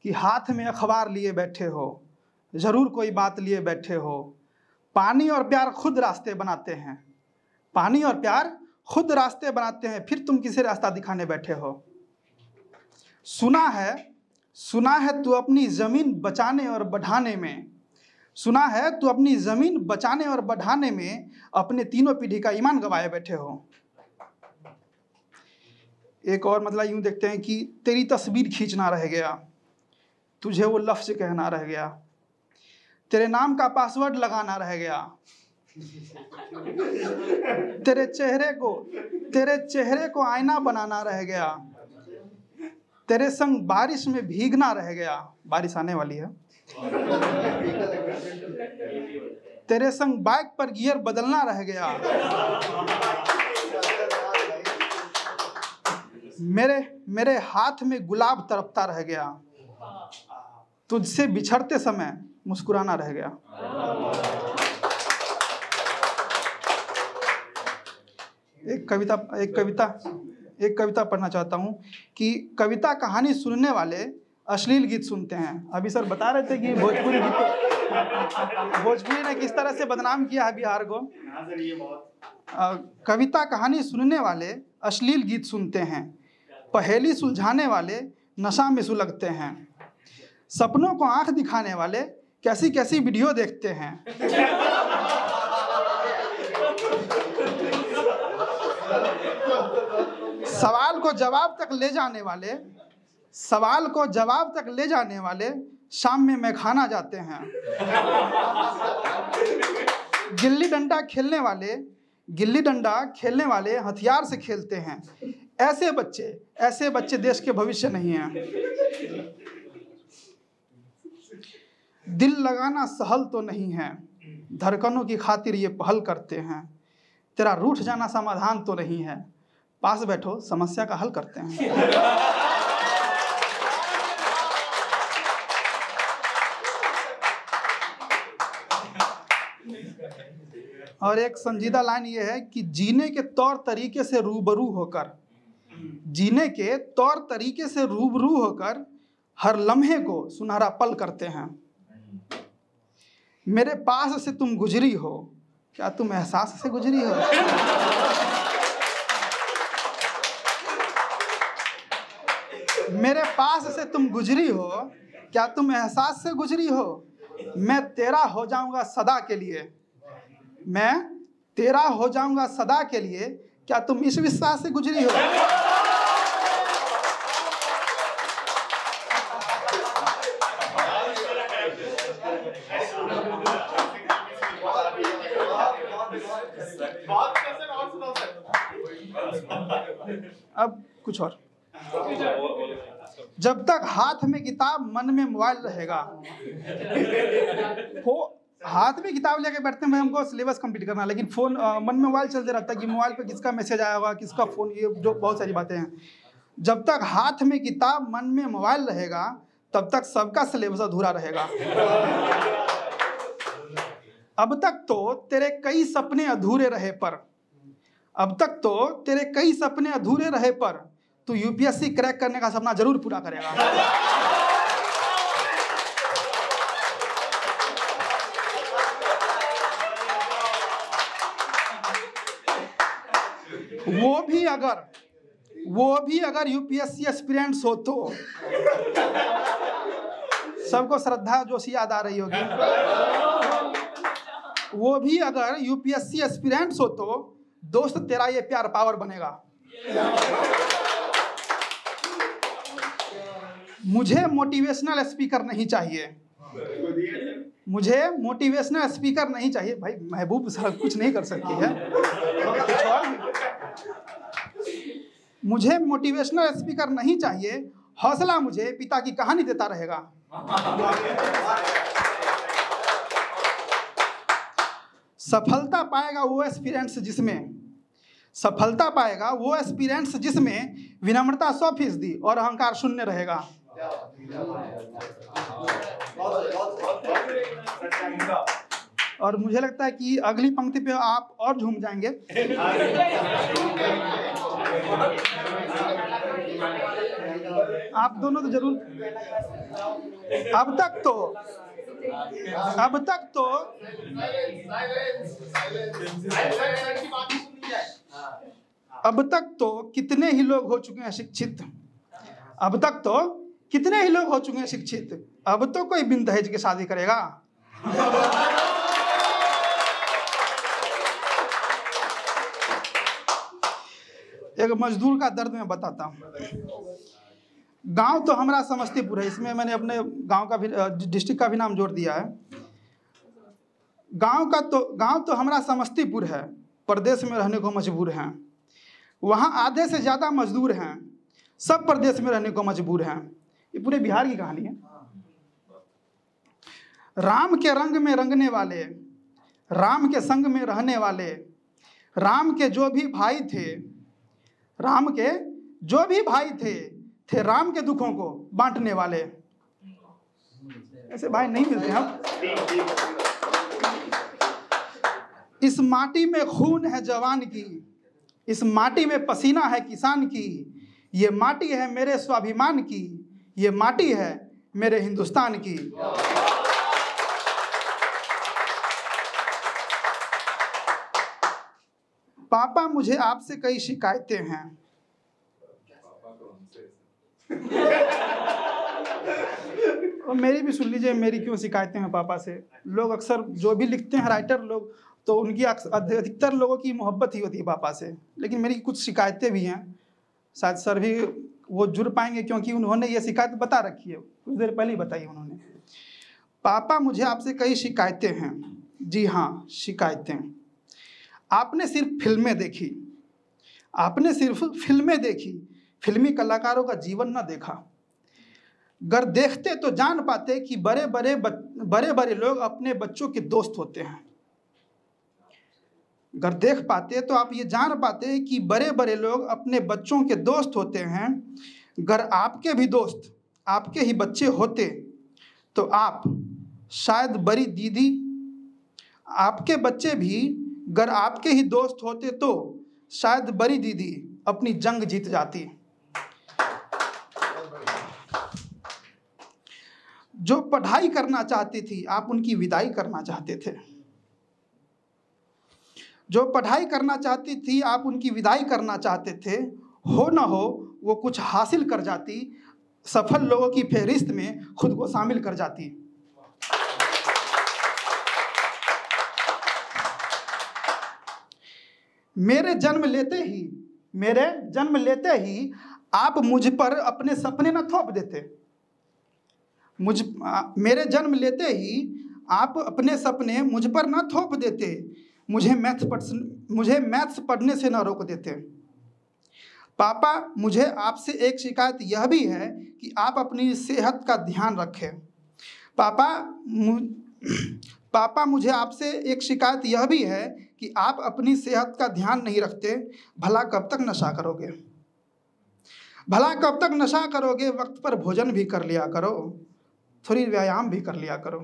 कि हाथ में अखबार लिए बैठे हो, जरूर कोई बात लिए बैठे हो। पानी और प्यार खुद रास्ते बनाते हैं, पानी और प्यार खुद रास्ते बनाते हैं, फिर तुम किसे रास्ता दिखाने बैठे हो। सुना है तू अपनी जमीन बचाने और बढ़ाने में, सुना है तू अपनी जमीन बचाने और बढ़ाने में अपने तीनों पीढ़ी का ईमान गंवाए बैठे हो। एक और मतलब यूं देखते हैं कि तेरी तस्वीर खींचना रह गया, तुझे वो लफ्ज कहना रह गया, तेरे नाम का पासवर्ड लगाना रह गया, तेरे चेहरे को आईना बनाना रह गया, तेरे संग बारिश में भीगना रह गया, बारिश आने वाली है, तेरे संग बाइक पर गियर बदलना रह गया, मेरे हाथ में गुलाब तड़पता रह गया, तुझसे बिछड़ते समय मुस्कुराना रह गया। एक कविता पढ़ना चाहता हूँ कि कविता कहानी सुनने वाले अश्लील गीत सुनते हैं। अभी सर बता रहे थे कि भोजपुरी ने किस तरह से बदनाम किया है बिहार को। कविता कहानी सुनने वाले अश्लील गीत सुनते हैं, पहेली सुलझाने वाले नशा में सुलगते हैं, सपनों को आंख दिखाने वाले कैसी कैसी वीडियो देखते हैं, सवाल को जवाब तक ले जाने वाले शाम में मैखाना जाते हैं, गिल्ली डंडा खेलने वाले हथियार से खेलते हैं। ऐसे बच्चे देश के भविष्य नहीं हैं। दिल लगाना सहल तो नहीं है, धड़कनों की खातिर ये पहल करते हैं, तेरा रूठ जाना समाधान तो नहीं है, पास बैठो समस्या का हल करते हैं। और एक संजीदा लाइन ये है कि जीने के तौर तरीके से रूबरू होकर हर लम्हे को सुनहरा पल करते हैं। मेरे पास से तुम गुजरी हो, क्या तुम एहसास से गुजरी हो? मेरे पास से तुम गुजरी हो, क्या तुम एहसास से गुजरी हो? मैं तेरा हो जाऊंगा सदा के लिए, क्या तुम इस विश्वास से गुजरी हो? अब कुछ और, जब तक हाथ में किताब मन में मोबाइल रहेगा, हाथ में किताब लेके बैठते हैं, हमको सिलेबस कंप्लीट करना, लेकिन फोन मन में मोबाइल चलते रहता है कि मोबाइल पे किसका मैसेज आया होगा, किसका फोन, ये जो बहुत सारी बातें हैं। जब तक हाथ में किताब मन में मोबाइल रहेगा, तब तक सबका सिलेबस अधूरा रहेगा। अब तक तो तेरे कई सपने अधूरे रहे पर तू यूपीएससी क्रैक करने का सपना जरूर पूरा करेगा। वो भी अगर यूपीएससी एस्पिरेंट्स हो तो, सबको श्रद्धा जोशी याद आ रही होगी, वो भी अगर यूपीएससी एस्पिरेंट्स हो तो दोस्त तेरा ये प्यार पावर बनेगा। मुझे मोटिवेशनल स्पीकर नहीं चाहिए, भाई महबूब सर कुछ नहीं कर सकती है, कुछ और। मुझे मोटिवेशनल स्पीकर नहीं चाहिए, हौसला मुझे पिता की कहानी देता रहेगा। सफलता पाएगा वो एस्पिरेंट्स जिसमें विनम्रता 100% और अहंकार 0 रहेगा। और मुझे लगता है कि अगली पंक्ति पे आप और झूम जाएंगे। आप दोनों तो जरूर, अब तक तो कितने ही लोग हो चुके हैं शिक्षित, अब तक तो कितने ही लोग हो चुके हैं शिक्षित, अब तो कोई बिन दहेज की शादी करेगा। एक मजदूर का दर्द मैं बताता हूँ। गांव तो हमारा समस्तीपुर है, इसमें मैंने अपने गांव का भी, डिस्ट्रिक्ट का भी नाम जोड़ दिया है। गांव तो हमारा समस्तीपुर है, प्रदेश में रहने को मजबूर हैं। वहाँ आधे से ज़्यादा मजदूर हैं, सब प्रदेश में रहने को मजबूर हैं। ये पूरे बिहार की कहानी है। राम के रंग में रंगने वाले, राम के संग में रहने वाले, राम के जो भी भाई थे, राम के जो भी भाई थे राम के दुखों को बांटने वाले। ऐसे भाई नहीं मिलते हम। इस माटी में खून है जवान की, इस माटी में पसीना है किसान की, ये माटी है मेरे स्वाभिमान की, ये माटी है मेरे हिंदुस्तान की। पापा मुझे आपसे कई शिकायतें हैं। और मेरी भी सुन लीजिए, मेरी क्यों शिकायतें हैं पापा से। लोग अक्सर जो भी लिखते हैं राइटर लोग, तो उनकी अधिकतर लोगों की मोहब्बत ही होती है पापा से, लेकिन मेरी कुछ शिकायतें भी हैं। शायद सर भी वो जुड़ पाएंगे, क्योंकि उन्होंने ये शिकायत बता रखी है, कुछ देर पहले ही बताई उन्होंने। पापा मुझे आपसे कई शिकायतें हैं। जी हाँ, शिकायतें। आपने सिर्फ फिल्में देखी, आपने सिर्फ फिल्में देखी, फिल्मी कलाकारों का जीवन न देखा। अगर देखते तो जान पाते कि बड़े बड़े लोग अपने बच्चों के दोस्त होते हैं। अगर देख पाते तो आप ये जान पाते कि बड़े बड़े लोग अपने बच्चों के दोस्त होते हैं। अगर आपके भी दोस्त आपके ही बच्चे होते तो आप शायद बड़ी दीदी, आपके बच्चे भी अगर आपके ही दोस्त होते तो शायद बड़ी दीदी अपनी जंग जीत जाती। जो पढ़ाई करना चाहती थी आप उनकी विदाई करना चाहते थे। जो पढ़ाई करना चाहती थी आप उनकी विदाई करना चाहते थे। हो न हो वो कुछ हासिल कर जाती, सफल लोगों की फहरिस्त में खुद को शामिल कर जाती। मेरे जन्म लेते ही आप मुझ पर अपने सपने न थोप देते। मेरे जन्म लेते ही आप अपने सपने मुझ पर न थोप देते। मुझे मैथ्स पढ़ने से न रोक देते। पापा मुझे आपसे एक शिकायत यह भी है कि आप अपनी सेहत का ध्यान रखें। पापा मुझे आपसे एक शिकायत यह भी है कि आप अपनी सेहत का ध्यान नहीं रखते। भला कब तक नशा करोगे? भला कब तक नशा करोगे? वक्त पर भोजन भी कर लिया करो, थोड़ी व्यायाम भी कर लिया करो।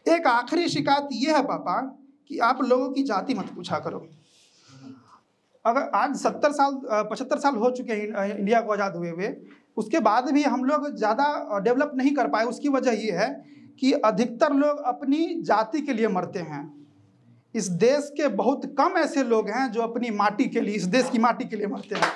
एक आखिरी शिकायत यह है पापा कि आप लोगों की जाति मत पूछा करो। अगर आज 75 साल हो चुके हैं इंडिया को आज़ाद हुए हुए, उसके बाद भी हम लोग ज़्यादा डेवलप नहीं कर पाए। उसकी वजह यह है कि अधिकतर लोग अपनी जाति के लिए मरते हैं। इस देश के बहुत कम ऐसे लोग हैं जो अपनी माटी के लिए, इस देश की माटी के लिए मरते हैं।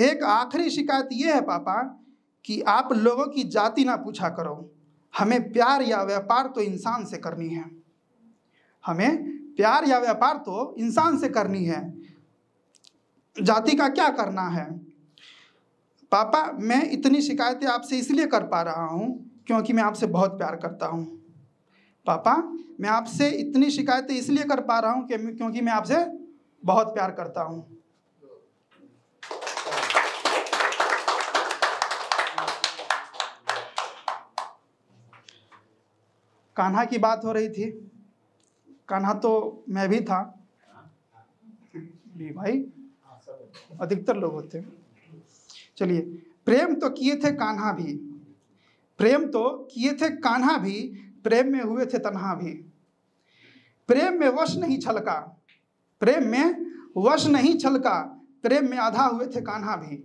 एक आखिरी शिकायत यह है पापा कि आप लोगों की जाति ना पूछा करो। हमें प्यार या व्यापार तो इंसान से करनी है। हमें प्यार या व्यापार तो इंसान से करनी है, जाति का क्या करना है। पापा मैं इतनी शिकायतें आपसे इसलिए कर पा रहा हूँ क्योंकि मैं आपसे बहुत प्यार करता हूँ। पापा मैं आपसे इतनी शिकायतें इसलिए कर पा रहा हूँ क्योंकि मैं आपसे बहुत प्यार करता हूँ। कान्हा की बात हो रही थी। कान्हा तो मैं भी था भी भाई, अधिकतर लोग होते हैं। चलिए, प्रेम तो किए थे कान्हा भी, प्रेम तो किए थे कान्हा भी, प्रेम में हुए थे तन्हा भी, प्रेम में वश नहीं छलका, प्रेम में वश नहीं छलका, प्रेम में आधा हुए थे कान्हा भी।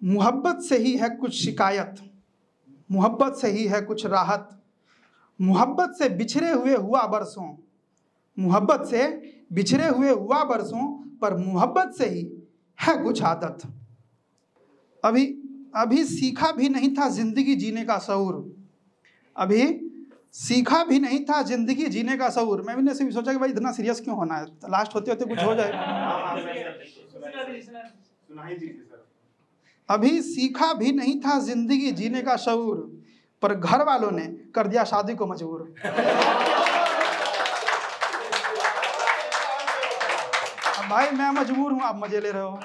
मोहब्बत से ही है कुछ शिकायत, मोहब्बत से ही है कुछ राहत, मोहब्बत से बिछड़े हुए हुआ बरसों, मोहब्बत से बिछड़े हुए हुआ बरसों, पर मोहब्बत से ही है कुछ आदत। अभी सीखा भी नहीं था जिंदगी जीने का शऊर, अभी सीखा भी नहीं था जिंदगी जीने का शऊर। मैं भी नहीं सोचा कि भाई इतना सीरियस क्यों होना है, लास्ट होते होते कुछ हो जाए। अभी सीखा भी नहीं था जिंदगी जीने का शऊर, पर घर वालों ने कर दिया शादी को मजबूर। भाई मैं मजबूर हूं, आप मजे ले रहे हो।